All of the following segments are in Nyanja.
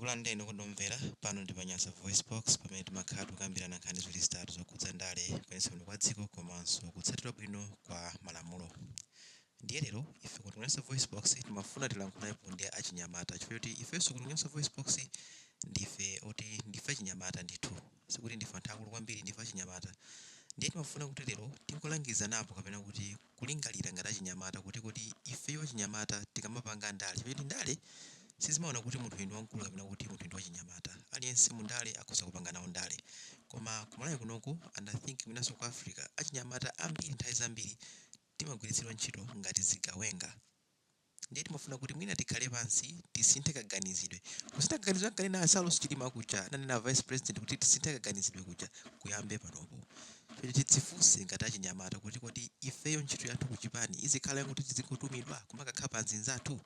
ndikulandeni kundomvera pano ndi pa Nyasa VoiceBox pamene timakhala tikukambirana nkhani zoti zitatu zokhudza ndale kuyendetsa bwino kwa dziko komanso kutsatira bwino kwa malamulo. Ndiye lero ife ku Nyasa VoiceBox timafuna tilankhulapo ndi achinyamata chifukwa choti ifenso ku Nyasa VoiceBox ndife achinyamata ndithu, sikuti ndife anthu akulu kwambiri, ndife achinyamata. Ndiye timafuna kuti lero tikulangiza napo kapena kuti kulingalira ngati achinyamata kuti ifeyo achinyamata tikamapanga ndale chifukwa ndale sizimaona kuti munthu ndi wamkulu kapena kuti munthu ndi wachinyamata. Aliyense mu ndale akhoza kupanga nawo ndale, koma kumalawi kunoko and I think mwinanso ku Africa achinyamata ambiri nthawi zambiri timagwiritsidwa ntchito ngati zigawenga. Ndiye timafuna kuti mwina tikhale pansi tisinthe kaganizidwe. Kusintha kaganizidwe kanena asalo sichitima kucha nanena vice president kuti tisinthe kaganizidwe kucha kuyambe panopo. Kuti tidzifunse ngati achinyamata kuti ifeyo ntchito yathu kuchipani izikhala kuti tizikutumidwa kumakakhala pa nzinzathu.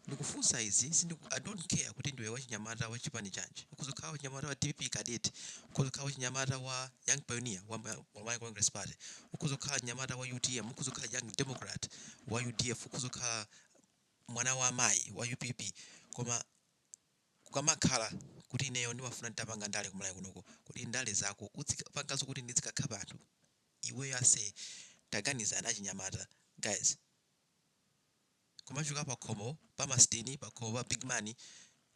Ndikufunsa izi I don't care kuti ndiwe wachinyamata wa chipani chanji, ukuzokhala wachinyamata wa DPP cadet, ukuzokhala wachinyamata wa Young Pioneer wa Malawi Congress Party, ukuzokhala wachinyamata wa UTM, ukuzokhala Young Democrat wa UDF, ukuzokhala mwana wa amayi wa UPP. Koma kukamakhala kuti ineyo ndimafuna nditapanga ndale kumalawi kunoko kuti ndale zako uzipanganso kuti ndizikakhala anthu, iweyo ase taganizana achinyamata guys. Kumachuka pa khomo pa mastini pa khomo pa big money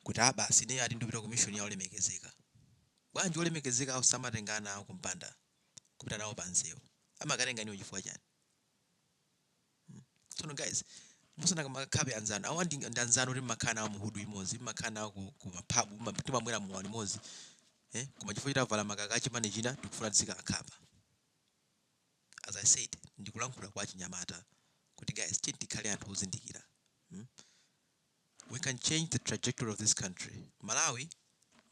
kuti abasi ne ati ndipita ku mission ya olemekezeka. Bwanji olemekezeka usamatengana nawo kumpanda kupita nawo pansewo amakatenga niwo chifukwa chani? So guys, musana kamakhabe anzano awandi ndanzano kuti makhala nawo muhudu imodzi, makhala nawo ku maphabu timamwera muwali imodzi, koma chifukwa chitavala makaka achipani china ndikufuna tizikakhapa. As I said, ndikulankhula kwa achinyamata kuti guys tikhale anthu ozindikira. We can change the trajectory of this country. Malawi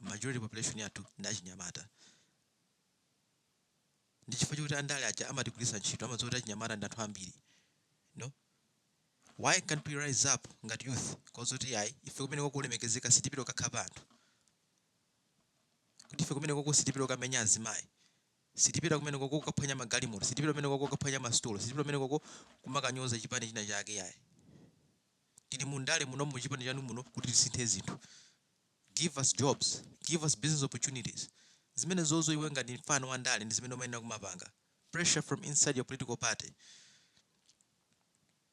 majority population yathu ndi achinyamata. Ndi chifukwa choti andale aja amatigwiritsa ntchito amazoti achinyamata ndi anthu ambiri. No? Why can't we rise up ngati youth? Because oti yayi ife kumene kulemekezeka sitipita kukakhala anthu. Kuti ife kumene sitipita kukamenya azimayi, sitipita kumene kukaphwanya magalimoto, sitipita kumene kukaphwanya masitolo, sitipita kumene kumakanyoza chipani china chake yayi. Tili mundale muno muchipani chanu muno kuti tisinthe zinthu. Give us jobs, give us business opportunities. Zimene zozo iwe ngati mfano wa ndale ndi zimene umayenera kumapanga. Pressure from inside your political party.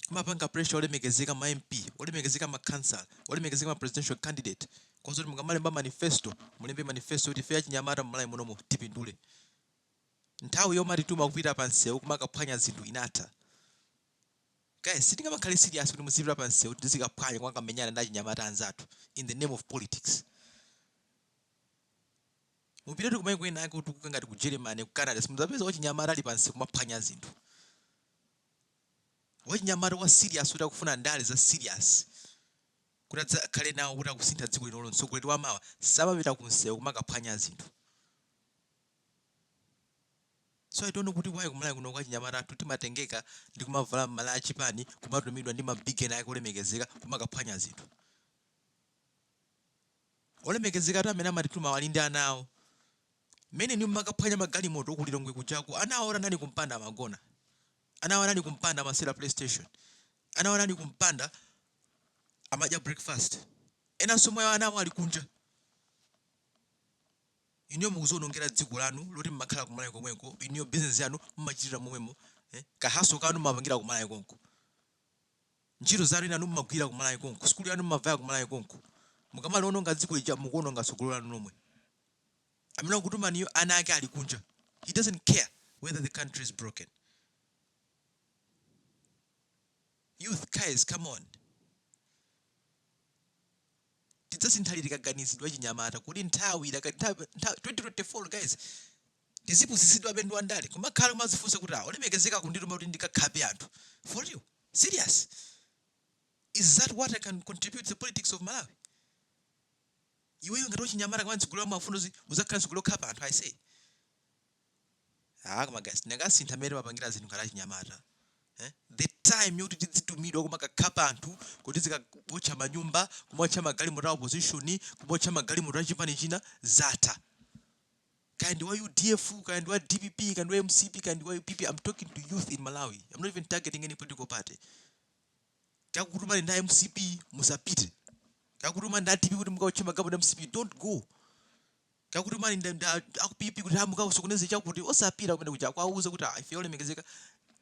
Kumapanga pressure olemekezeka ma MP, olemekezeka ma council, olemekezeka ma presidential candidate. Kwa sababu mukamalemba manifesto, mulembe manifesto kuti ife achinyamata mmalawi muno tipindule. Nthawi yomwe tituma kupita pansewu kumakaphwanya zinthu inatha. Guys, sitingamakhale serious kuti muzipita pansewu tizikaphwanya kwakamenyana ndi achinyamata anzathu in the name of politics. Mupitatu kumene kwena ake kuti ngati ku Germany ku Canada simuzapeza wachinyamata ali pansewu kumaphwanya zinthu. Wachinyamata wa serious kuti akufuna ndale za serious kuti adzakhale nawo kuti akusintha dziko lino lonse kuti wamawa samapita kunsewu kumakaphwanya zinthu. So I don't know kuti why kumalawi kuno kwa achinyamata athu timatengeka ndi kumavala mala achipani kumatumidwa ndi mabigeni ake olemekezeka kumakaphwanya zinthu. Olemekezeka atu amene amatituma wali ndi anawo. Mene ni makaphwanya magalimoto okulilongwe kuchako anawo ora nani kumpanda amagona. Anawo nani kumpanda amasera PlayStation. Anawo nani kumpanda amadya breakfast. Ena somwe anawo ali kunja. Inyo mukuzonongera dziko lanu loti mmakhala kumalawi komweko, inyo business yanu mmachitira momwemo, kahaso kanu mmapangira kumalawi konko. Ntchito zanu inu mmagwira kumalawi konko, skulu yanu mmavaya kumalawi konko. Mukamala ononga dziko lija mukuononga sukulu lanu nomwe. Amene kutuma niyo ana ake ali kunja. He doesn't care whether the country is broken. Youth guys, come on. Tisinthe kaganizidwe achinyamata kuti nthawi 2024 guys tizipusisidwa bendu andale kumakhala kumazifunsa kuti olemekezeka kundituma kuti ndikakhape anthu. For you? Serious? Is that what I can contribute to the politics of Malawi? Iweyo ngati wachinyamata kama ntsogolo mafuno uzakhala ntsogolo khapa anthu I say. Koma guys ndingasintha mere mapangira zinthu ngati achinyamata. The time yoti tidzitumidwa kumakakhapa anthu kuti zikabocha manyumba, kumocha magalimoto a opposition, kumocha magalimoto a chipani china zatha. Kandi wa UDF, kandi wa DPP, kandi wa MCP, kandi wa UPP. I'm talking to youth in Malawi. I'm not even targeting any political party. Kakutuma nda MCP musapite. kakutuma ndatipi kuti mukautche magamoto msipi, don't go. Kakutuma akupipi kuti mukasokoneze chakuti osapita kumene kuja kwauza kuti ife olemekezeka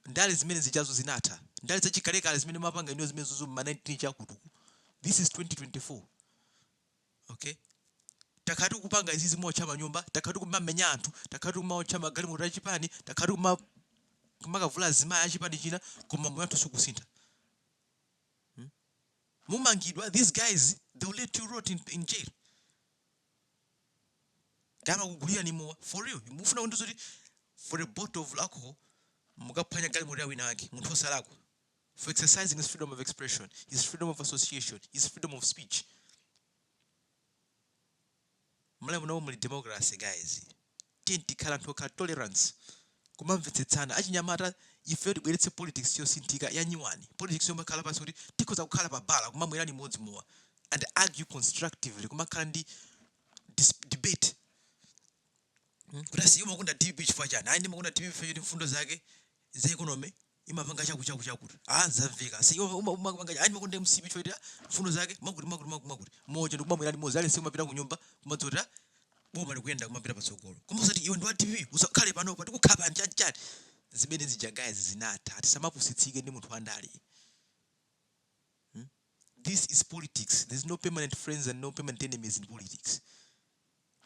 ndale zimene zijazo zinatha. Ndale zachikalekale zimene mapanga ino zimene zuzu ma 19 chakuti. This is 2024. Okay? Takati kupanga izizi mocha manyumba, takati kumamenya anthu, takati kumaotcha magalimoto achipani, takati kumakavula zima achipani china koma moyo anthu sukusintha. Mumangidwa, these guys, they will let you rot in jail. Kama kugulira ni mowa, for real. Mufuna kundizoti for a bottle of alcohol, mukaphwanya galimoto ya wina wake, munthu osalakwa. For exercising his freedom of expression, his freedom of association, his freedom of speech. Mulamu na muli democracy, guys. Tikhala anthu okhala tolerance. Kumamvetsetsana. Achinyamata ife tibweretse politics yosinthika yanyiwani. Politics yomakhala pansi kuti tikhoza kukhala pabala kumamwera limodzi mowa and argue constructively kumakhala ndi debate. Kuti asiye umakunda DB chifukwa chani? Ayi ndimakunda DB chifukwa choti mfundo zake za economy imapanga chakuti. Zamveka. Asiye umakupanga ayi ndimakunda MCP chifukwa choti mfundo zake makuti. Moja ndikumamwera limodzi ali simapita ku nyumba kumadzota boma likuyenda kumapita patsogolo. Kumbusati iwe ndi wa TV usakhale panopa tikukhapa nchati. Zimene zija guys zinatha. Tisamapusitsike ndi munthu andale. This is politics. There's no permanent friends and no permanent enemies in politics.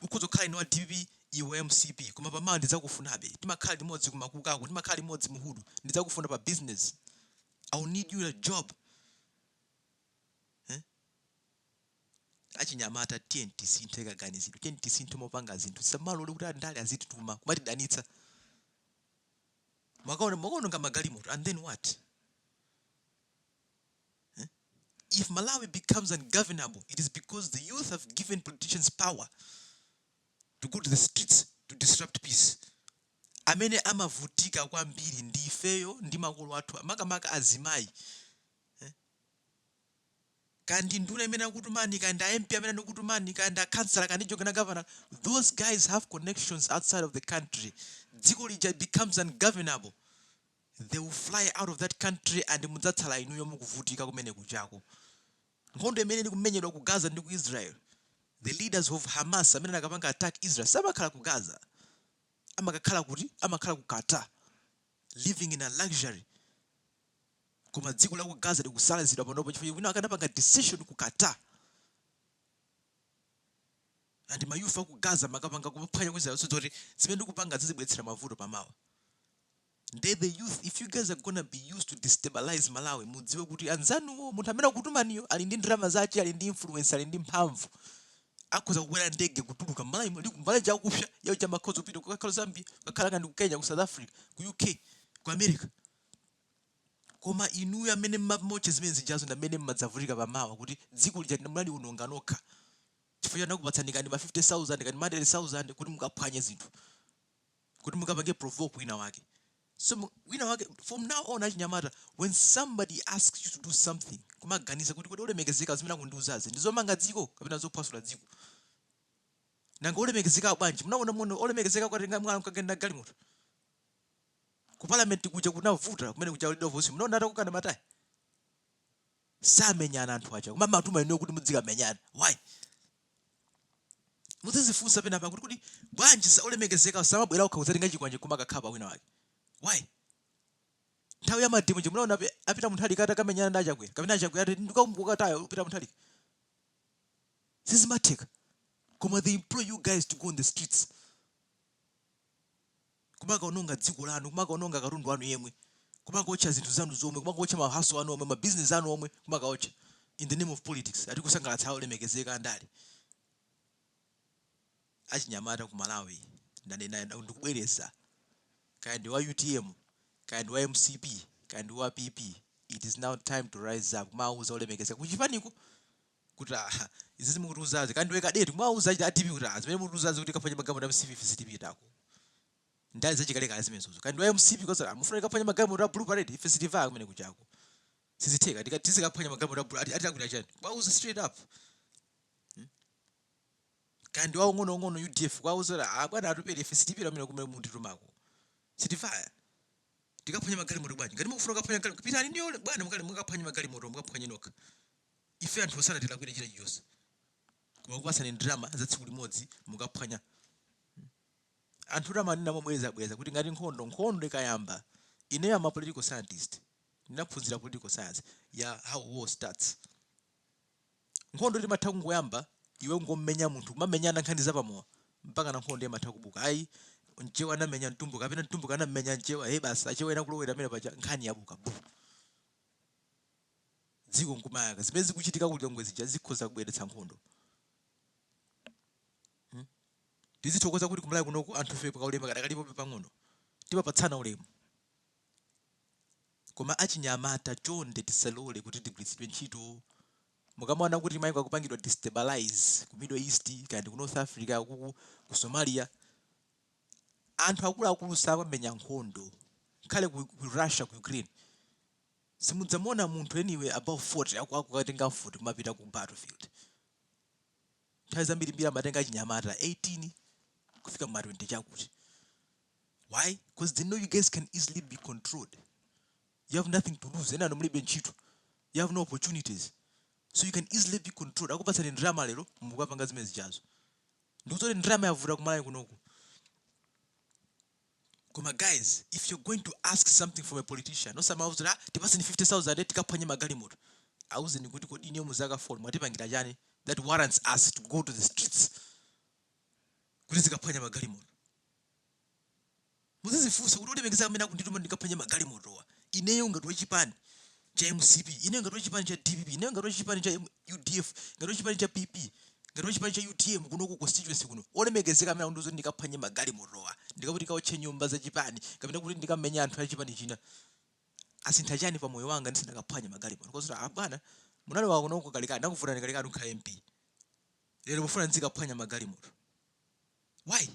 Ukuzokhala ino wa TV iwe MCP koma pamama ndidzakufunabe. Timakhala limodzi kumakukako, timakhala limodzi muhudu, ndidzakufuna pa business. I will need you a job. Achinyamata tisinthe kaganizidwe. Tisinthe mopanga zinthu. Samalole kuti andale azitituma kumatidanitsa. Mwakaona ngamagalimoto and then what? If Malawi becomes ungovernable, it is because the youth have given politicians power to go to the streets to disrupt peace. Amene amavutika kwambiri ndi ifeyo ndi makolo athu makamaka azimayi. Kandi nduna imene akutumani kandi MP amene akutumani kandi councillor kandi jogana governor, those guys have connections outside of the country. Dziko lija becomes ungovernable. They will fly out of that country and mudzatsala inuyo mukuvutika kumene kujako. Nkhondo imene ndikumenyedwa ku Gaza ndi ku Israel. The leaders of Hamas amene akapanga attack Israel samakhala ku Gaza. Amakakhala kuti amakhala ku Qatar, living in a luxury. Koma dziko la ku Gaza likusalazidwa panopo chifukwa wina akanapanga decision ku Qatar. And mayufa ku Gaza makapanga kuphwanya kweza kuti zimene ndikupanga zizibwetsera mavuto pamawa. The youth, if you guys are gonna be used to destabilize Malawi, mudziwe kuti anzanu munthu amene akutumaniyo ali ndi drama zache, ali ndi influence, ali ndi mphamvu. Akhoza kukwera ndege kutuluka Malawi chakupsha yawo chamakhoza kupita kukakhala Zambia, kukakhala kandi ku Kenya, ku South Africa, ku UK, ku America. Koma inuyo amene mmoche zimene zijazo ndi amene mmadzavulika pamawa kuti dziko lija ndimulali unonga nokha. Chifukwa nakupatsani kandi ma 50,000 kandi ma 100,000 kuti mukaphwanye zinthu. Kuti mukapange provoke wina wake. So from now on, Achinyamata, when somebody asks you to do something, kumaganiza kuti kodi olemekezeka zimene akundiuzazi ndizomanga dziko kapena zophwasula dziko. Nanga olemekezeka bwanji munaona olemekezeka kwatenga mwana mkagenda galimoto. Ku parliament kuja kunavuta kumene kuja leader of voice munaona atakukana matayi. Samenyana anthu acha kumama atuma ino kuti mudzikamenyana. Why? Muzizifunsa pena pa kuti bwanji olemekezeka samabwera ukhakuzatenga chikwanje kumakakhala wina wake. Why? Nthawi ya madimu je munaona apita munthu ali kata kamenyana ndi achakwera kapena achakwera ndikamukatayo upita munthu ali. Sizimatheka. Koma they implore you guys to go on the streets. Kumakaononga dziko lanu, kumakaononga katundu wanu yemwe. Kumakaotcha zinthu zanu zomwe, kumakaotcha mahaso anu omwe, ma business anu omwe, kumakaotcha in the name of politics. Ati kusangalatsa olemekezeka andale. Achinyamata ku Malawi ndikubwereza. Kandi wa UTM, kandi wa MCP, kandi wa PP. It is now time to rise up. Mauza olemekezeka kuchipaniko kuti izizi mukutuzazi kandi wekadeti mwauza atipi kuti zimene mukutuzazi kuti kafanye magamoto MCP FCTP tako. Ndali zachikalekale zimenezo. Kandi wa MCP koza mufuna kafanye magamoto a blue parade FCTV kumene kuchako. Sizitheka tikaphonya magamoto a blue atakuti chani. Mwauza straight up. Kandi wa ngono UDF kwauza bwana atupele FCTP amene kumene munthu tumako. Sitifaya. Tikaphonya magalimoto bwanji. Ngati mukufuna kafanya kupita ndi bwana mukale mukaphwanya magalimoto mukaphwanye nokha. ife anthu osatira kwira chira chiyonse koma kupasani drama za tsiku limodzi mukaphwanya anthu ramanena mobweza kuti ngati nkhondo ikayamba ineyo ama political scientist ndinaphunzira political science ya how war starts. Nkhondo imatha kungoyamba iwe ngommenya munthu kumamenyana nkhani zapamowa mpaka na nkhondo imatha kubuka. Ayi nchewa anamenya mtumbuka kapena mtumbuka anamenya nchewa basi achewa ena kulowera amene paja nkhani yabuka bu dziko nkumayaka zimene zikuchitika kuti ngwezi zikhoza kubweretsa nkhondo. Tizithokoza kuti kumalawi kunoku anthu fe paulemu kadakalipo pang'ono tipapatsana ulemu koma achinyamata chonde tisalole kuti tigwiritsidwe ntchito. Mukamwana kuti mayiko akupangidwa destabilize ku Middle East kandi ku North Africa ku Somalia anthu akuluakulu samamenya nkhondo khale ku Russia ku Ukraine simudzamona munthu anyway above 40 akukatenga 40 kumapita ku battlefield. Nthawi zambiri amatenga achinyamata 18 kufika ma 20 chakuti. Why? Because they know you guys can easily be controlled. You have nothing to lose. Ena mulibe ntchito. You have no opportunities. So you can easily be controlled. Akupatsani drama lero mukapanga zimene zijazo. Ndikuti drama yavuta kumalawi kunoku. Koma guys, if you're going to ask something from a politician, no somehow tipasani 50,000 tikaphwanye magalimoto. Auzeni kuti kodi ine muzaka fall mwatipangira chani that warrants us to go to the streets. Kuti zikaphwanya magalimoto. Muzizifunsa kuti ulemekeza amene akundituma ndikaphwanye magalimotowa. Ineyo ngati wachipani cha MCP, ineyo ngati wachipani cha DPP, ineyo ngati wachipani cha UDF, ngati wachipani cha PP, ngati wachipani cha UTM kunoku constituency kuno. Olemekezeka amene akundizo ndikaphwanye magalimotowa. Ndikakuti kaotche nyumba za chipani, kapena kuti ndikamenya anthu a chipani china. Asintha chani pa moyo wanga ndisindakaphwanye magalimoto. Kosa bwana munali wako noko kalikani ndakufuna kalikani nkha MP. Lero mufuna nzikaphwanya magalimoto. Why?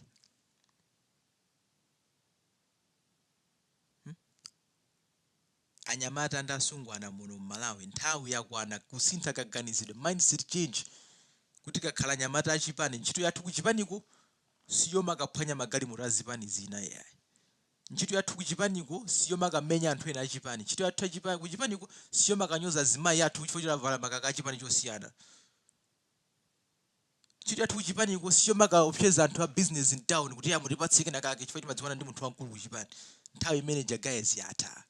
Anyamata ndasungwana muno Malawi nthawi yakwana kusintha kaganizidwe mindset change kuti kakhala nyamata achipani ntchito yathu kuchipaniko siyo makaphwanya magalimoto azipani zina yayi. Ntchito yathu kuchipaniko siyo makamenya anthu ena achipani. Ntchito yathu achipani kuchipaniko siyo makanyoza zimayi yathu chifukwa chavala makaka achipani chosiyana. Ntchito yathu kuchipaniko siyo makaopseza anthu a business in town kuti amutipatsike nakake chifukwa chimadziwana ndi munthu wamkulu kuchipani. Nthawi manager guys yatha.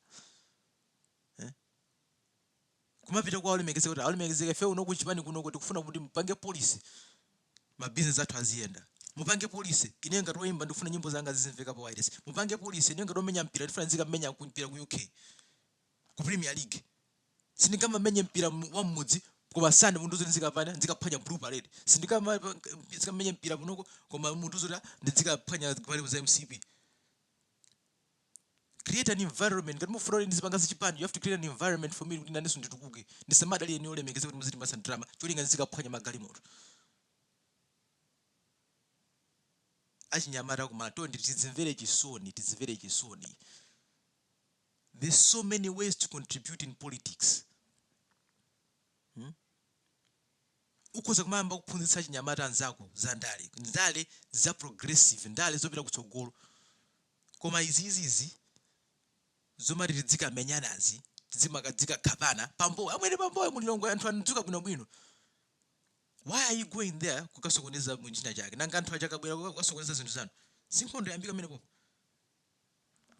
Kumapita kwa olemekezeka kuti olemekezeka fe uno kuchipani kuno kuti kufuna kuti mpange policy ma business athu aziyenda. Mupange policy ine ngati woyimba ndifuna nyimbo zanga zizimveka pa wireless. Mupange policy ine ngati omenya mpira ndifuna nzikamenya mpira ku UK ku Premier League. Sindikama menye mpira wa mmudzi koma sande munduzo nzikapana nzikaphwanya blue parade. Sindikama nzikamenye mpira kunoko koma munduzo ndizikaphwanya pale za MCP. Create an environment. Ngati mufuna ndizipanga zachipani, you have to create an environment for me kuti naneso nditukuke. Ndisamadali ene olemekeza kuti muziti masa drama. Cholinga nzikaphwanya magalimoto. Achinyamata kumatondi tizimvere chisoni. There's so many ways to contribute in politics. Ukoza kumamba kuphunzitsa achinyamata anzako zandale. Ndale za progressive, ndale zopita kutsogolo. Koma izizi zomari tidzika menyanazi tidzimakadzika khapana pambo amwene pambo mulilongo anthu anudzuka bwino. Why are you going there kukasokoneza mwinjina chake nanga anthu achakabwera kukasokoneza zinthu zanu? Sinkhondo yambika mene popo.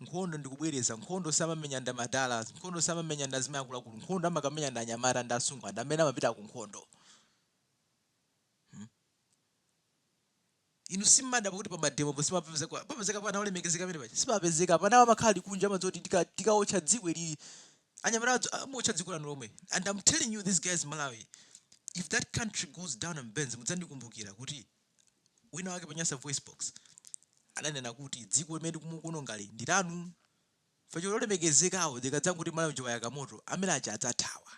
Nkhondo ndikubwereza nkhondo samamenya ndamadala nkhondo samamenya ndazima yakulakulu nkhondo amakamenya ndanyamata ndasungwa ndamene amapita ku nkhondo. Inu simada pakuti pa mademo pamapezeka pana olemekezeka pene pacha sipapezeka pana amakhali kunja amazoti tikaotcha dziko lili anyamata amocha dziko lanu lomwe. And I'm telling you this guys Malawi, if that country goes down and bends mudzandikumbukira kuti wina wake pa Nyasa VoiceBox ananena kuti dziko limene kumukuno ngali ndilanu facho olemekezekawo dzikadzangu kuti Malawi njoka yakamoto amene acha adzathawa.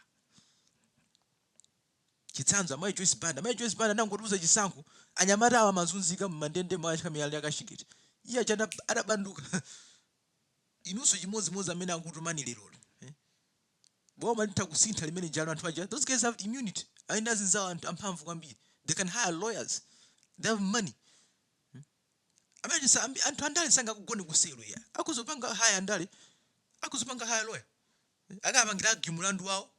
Chitsanzo amayi Joyce Banda nangotuza chisankho anyamata awa mazunzika mmandende mwachika miyali yakashikiti. Iye achana adabanduka. Inunso chimodzimodzi amene akutumani lero. Boma litakusintha limene njalo anthu aja. Those guys have immunity. Aina zinzawo amphamvu kwambiri. They can hire lawyers. They have money. Amene anthu andale sanga kugone kuselo ya. Akuzopanga hire andale. Akuzopanga hire lawyer. Akapangira mulandu wawo.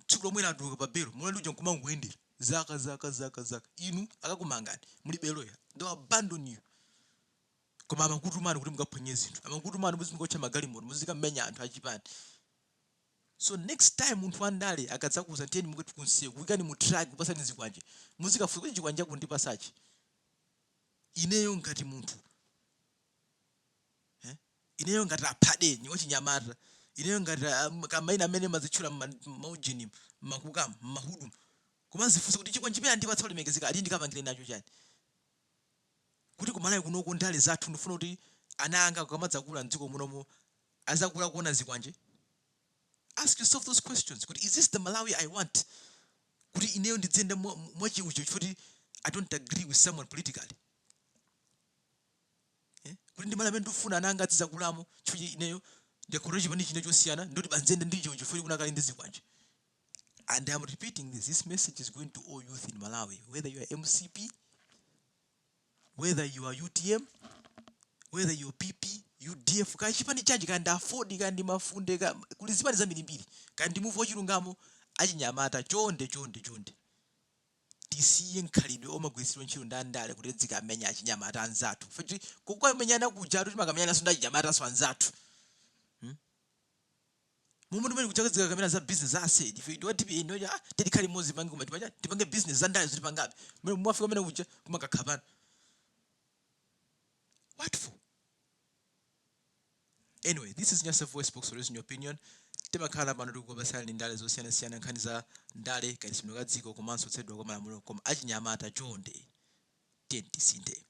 tsiku lomwe latuluka pa belo mulandu uja nkumanguyendera zaka inu akakumangani muli beloya they'll abandon you. Koma amakutumani kuti mukaphwanye zinthu, amakutumani muzikotcha magalimoto muzikamenya anthu achipani. So next time munthu andale akadzakuza tiyeni mukati kunsiye kuyikani mu track kupasani zikwanje muzikafuza kuti chikwanje kundipasachi ineyo ngati munthu ineyo ngati aphadeni wachinyamata ineyo ngati kamaina amene mazitchula maujini makukama mahudu kumazifusa kuti chikwanje pena ndipatsa ulemekezeka ali ndikapangire nacho chani kuti kumalawi kunoko ndale zathu ndifuna kuti ana anga kukamadzakula mdziko munomo azakula kuona zikwanje. Ask yourself those questions. Is this the Malawi I want? I don't agree with someone politically. And I'm repeating this. This message is going to all youth in Malawi. Whether you are MCP, whether you are UTM, whether you are PP, UDF, kachipani chanji kandi afford kandi mafunde kulizipani zambiri mbiri kandi move wachilungamo Achinyamata chonde tisiye nkhalidwe omagwiritsidwa ntchito ndi andale kuti zikamenya Achinyamata anzathu futi kukwamenyana kuja kuti makamenyana so ndi Achinyamata so anzathu mumuntu mene kuchaka zikamenya za business asiye ife ndiwati ino ya tikhali mozi pangi koma tipange business zandale zili pangabe mwe mwafika mene kuja kumakakhabana. What for? Anyway, this is Nyasa VoiceBox. What is in your opinion? Temakhala pano tikukambasana ndale zosiyana nkhani za ndale kayitsidwe kadziko komanso kuyitsidwa kwa malamulo koma Achinyamata chonde Tisinthe.